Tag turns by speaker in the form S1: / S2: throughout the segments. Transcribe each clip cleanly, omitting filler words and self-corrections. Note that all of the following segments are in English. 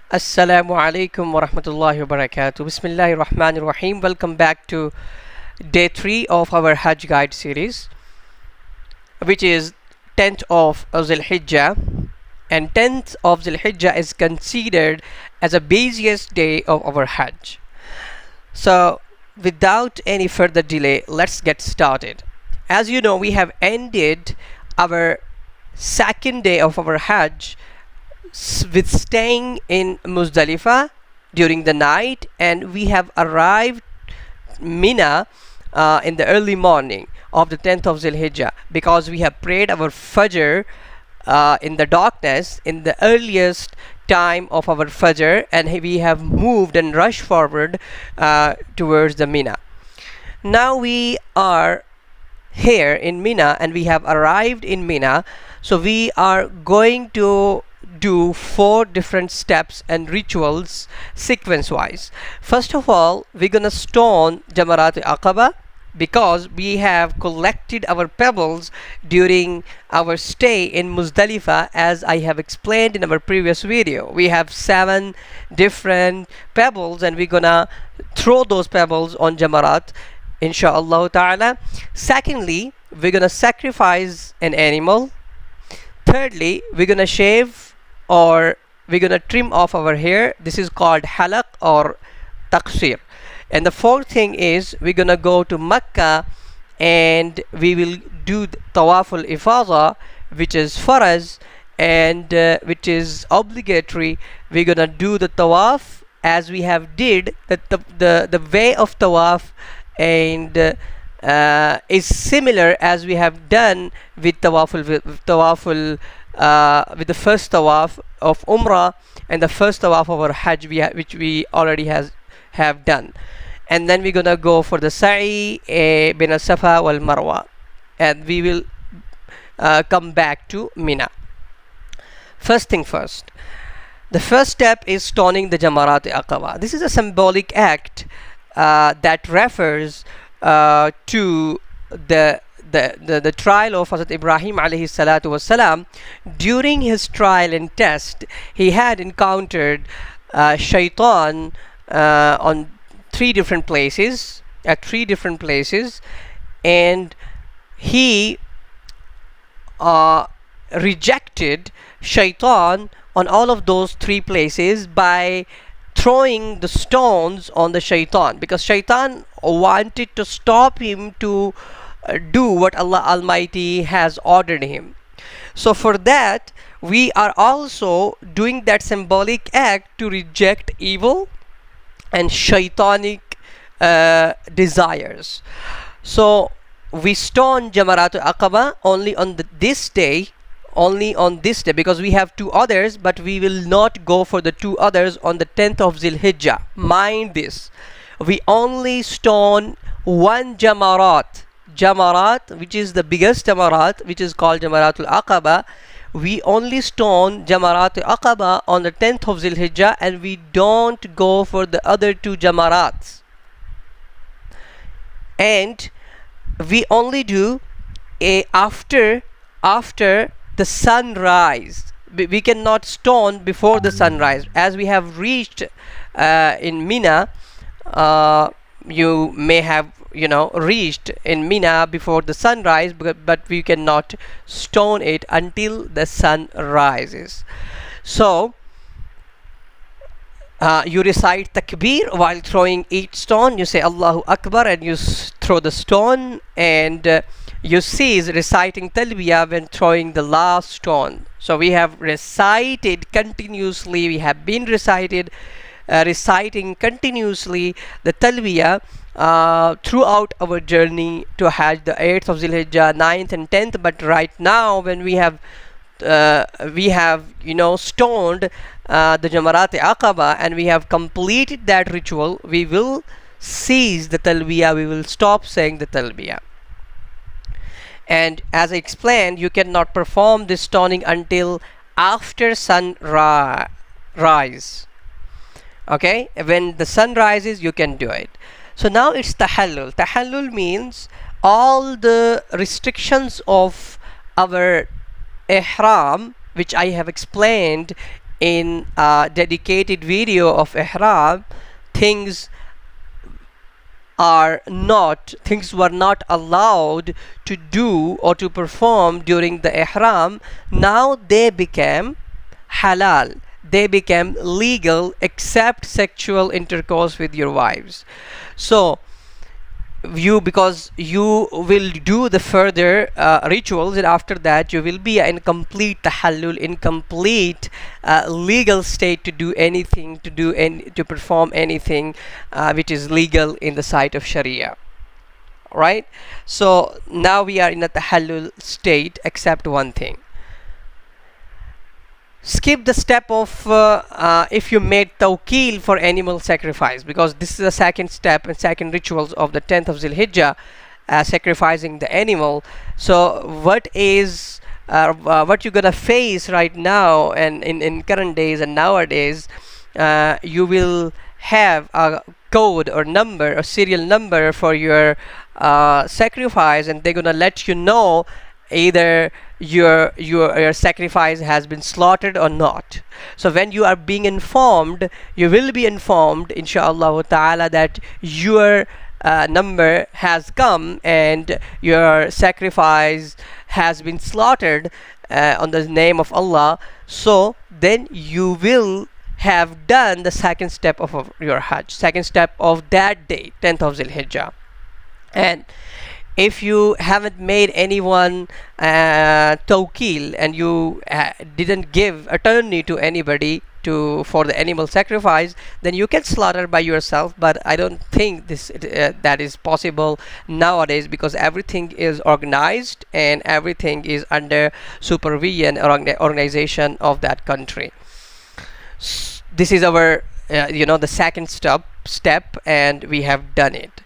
S1: Assalamu alaikum wa rahmatullahi wa barakatuh. Bismillahir Rahmanir Rahim. Welcome back to day 3 of our Hajj guide series, which is 10th of Dul Hijjah. And 10th of Dul Hijjah is considered as the busiest day of our Hajj. So, without any further delay, let's get started. As you know, we have ended our second day of our Hajj with staying in Muzdalifah during the night, and we have arrived Mina in the early morning of the 10th of Zulhijjah, because we have prayed our Fajr in the darkness in the earliest time of our Fajr, and we have moved and rushed forward towards the Mina. Now we are here in Mina and we have arrived in Mina, so we are going to do 4 different steps and rituals sequence wise. First of all, we're gonna stone Jamarat Aqaba, because we have collected our pebbles during our stay in Muzdalifah. As I have explained in our previous video, we have 7 different pebbles and we're gonna throw those pebbles on Jamarat, inshallah ta'ala. Secondly, we're gonna sacrifice an animal. Thirdly, we're gonna shave, or we're gonna trim off our hair. This is called halaq or taqsir. And the fourth thing is we're gonna go to Mecca and we will do Tawaf Ifadah, which is faraz, and which is obligatory. We're gonna do the Tawaf as we have did the way of Tawaf, and is similar as we have done with with the first Tawaf of Umrah and the first Tawaf of our Hajj, which we already have done. And then we're gonna go for the Sa'i bin Safa wal Marwa, and we will come back to Mina. First thing first, the first step is stoning the Jamarat Aqaba. This is a symbolic act that refers to the trial of Prophet Ibrahim alayhi salatu wasalam. During his trial and test, he had encountered shaitan on 3 different places, at 3 different places, and he rejected shaitan on all of those 3 places by throwing the stones on the shaitan, because shaitan wanted to stop him to do what Allah Almighty has ordered him. So for that, we are also doing that symbolic act to reject evil and shaitanic desires. So we stone Jamarat Aqaba only on this day, because we have 2 others, but we will not go for the 2 others on the 10th of Zil Hijjah. Mind this, we only stone 1 Jamarat, which is the biggest Jamarat, which is called Jamaratul Aqaba. We only stone Jamarat Aqaba on the 10th of Zil Hijjah, and we don't go for the other 2 Jamarats. And we only do after the sunrise. We cannot stone before the sunrise. As we have reached in Mina, you may have reached in Mina before the sunrise, but we cannot stone it until the sun rises. So you recite takbir while throwing each stone. You say Allahu Akbar and you throw the stone, and you cease reciting talbiyah when throwing the last stone. So we have recited continuously, we have been reciting continuously the talbiyah throughout our journey to Hajj, the 8th of Zulhijjah, 9th and 10th. But right now, when we have stoned the Jamarat Aqaba and we have completed that ritual, we will cease the talbiyah, we will stop saying the talbiyah. And as I explained, you cannot perform this stoning until after sunrise. Okay, when the sun rises, you can do it. So now it's tahallul. Tahallul means all the restrictions of our ihram, which I have explained in a dedicated video of ihram, things things were not allowed to do or to perform during the ihram. Now they became halal, they became legal, except sexual intercourse with your wives. So because you will do the further rituals, and after that you will be in complete tahallul, in complete legal state to do anything, to perform anything which is legal in the sight of Sharia, right? So now we are in a tahallul state, except one thing. Skip the step of if you made tawqil for animal sacrifice, because this is the second step and second rituals of the 10th of Dul Hijjah, sacrificing the animal. So what you're gonna face right now, and in current days and nowadays, you will have a code or number, a serial number for your sacrifice, and they're gonna let you know either your sacrifice has been slaughtered or not. So when you are being informed, you will be informed inshallah ta'ala that your number has come and your sacrifice has been slaughtered on the name of Allah. So then you will have done the second step of your Hajj, second step of that day, 10th of Dul Hijjah. And if you haven't made anyone tawqil, and you didn't give attorney to anybody for the animal sacrifice, then you can slaughter by yourself. But I don't think that is possible nowadays, because everything is organized and everything is under supervision or organization of that country. This is our the second step, and we have done it.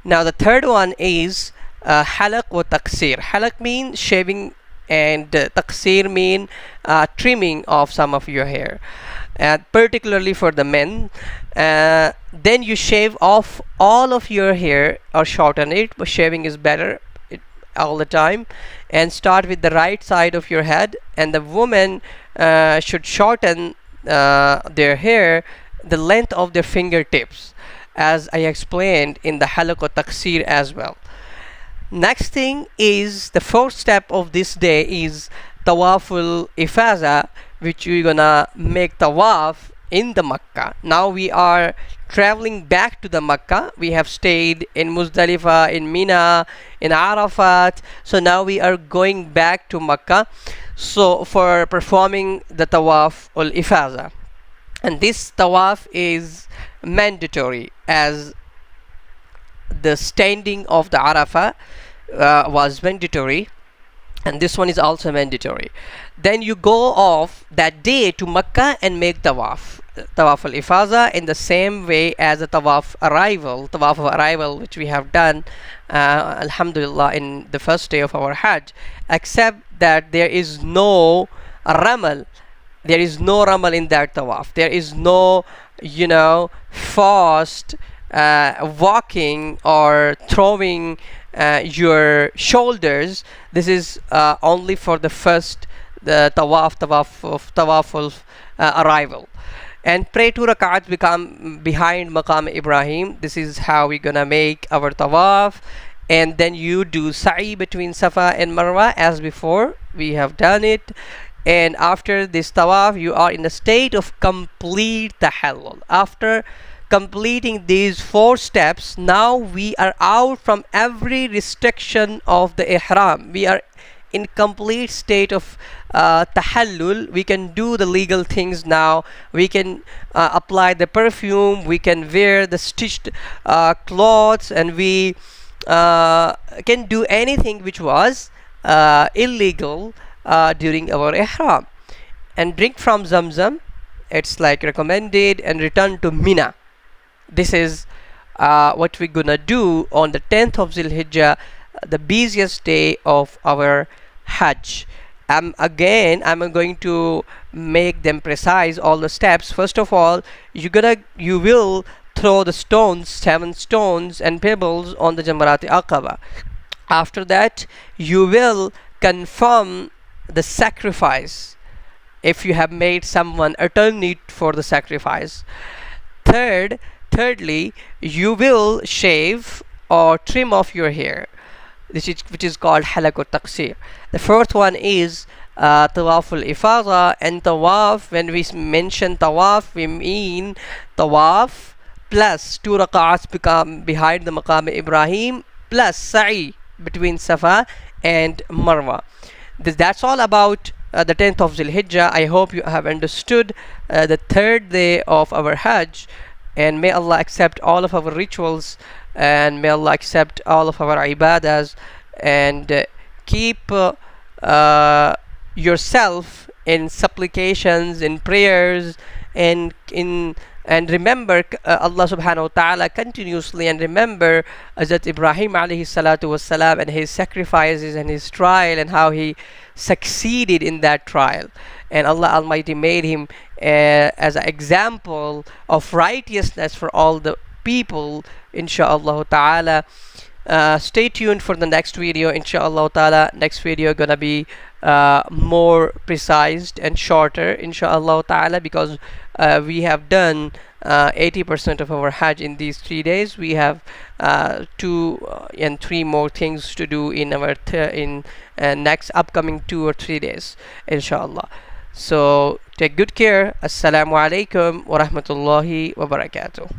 S1: Now the third one is halaq wa taqsir. Halaq means shaving, and taqsir mean trimming of some of your hair, particularly for the men. Then you shave off all of your hair or shorten it, but shaving is better all the time. And start with the right side of your head, and the woman should shorten their hair the length of their fingertips, as I explained in the halaq wa taqsir as well. Next thing is the fourth step of this day is Tawaful Ifadah, which we're gonna make Tawaf in the Makkah. Now we are traveling back to the Makkah. We have stayed in Muzdalifah, in Mina, in Arafat. So now we are going back to Makkah, so for performing the Tawaf ul Ifadah. And this Tawaf is mandatory, as the standing of the Arafah was mandatory, and this one is also mandatory. Then you go off that day to Makkah and make Tawaf al-Ifadah in the same way as the Tawaf of arrival, which we have done alhamdulillah in the first day of our Hajj, except that there is no ramal. There is no ramal in that Tawaf. There is no fast walking or throwing your shoulders. This is only for the first tawaf of arrival. And pray 2 rak'ats behind Maqam Ibrahim. This is how we're gonna make our tawaf. And then you do sa'i between Safa and Marwa, as before we have done it. And after this tawaf, you are in a state of complete tahallul. After completing these 4 steps, now we are out from every restriction of the ihram. We are in complete state of tahallul. We can do the legal things now. We can apply the perfume, we can wear the stitched clothes, and we can do anything which was illegal during our ihram. And drink from Zamzam, it's like recommended, and return to Mina. This is what we're gonna do on the 10th of Dul Hijjah, the busiest day of our Hajj. I'm going to make them precise, all the steps. First of all, you will throw the stones, 7 stones and pebbles on the Jamarat Aqaba. After that, you will confirm the sacrifice if you have made someone attorney for the sacrifice. Thirdly, you will shave or trim off your hair, which is called halak or taqsir. The fourth one is Tawaf Ifadah. And Tawaf, when we mention Tawaf, we mean Tawaf plus two rak'ats behind the Maqam Ibrahim plus sa'i between Safa and Marwa. That's all about the 10th of Dul Hijjah. I hope you have understood the third day of our Hajj, and may Allah accept all of our rituals, and may Allah accept all of our ibadahs, and keep yourself in supplications, in prayers, and remember Allah subhanahu wa ta'ala continuously, and remember Hazrat Ibrahim alayhi salatu wassalam and his sacrifices and his trial, and how he succeeded in that trial, and Allah Almighty made him as an example of righteousness for all the people, insha'Allah ta'ala. Stay tuned for the next video, insha'Allah ta'ala. Next video gonna be more precise and shorter, insha'Allah ta'ala, because we have done 80% of our Hajj in these 3 days. We have 2 and 3 more things to do in our next upcoming 2 or 3 days, inshallah. So take good care. Assalamu alaikum wa rahmatullahi wa barakatuh.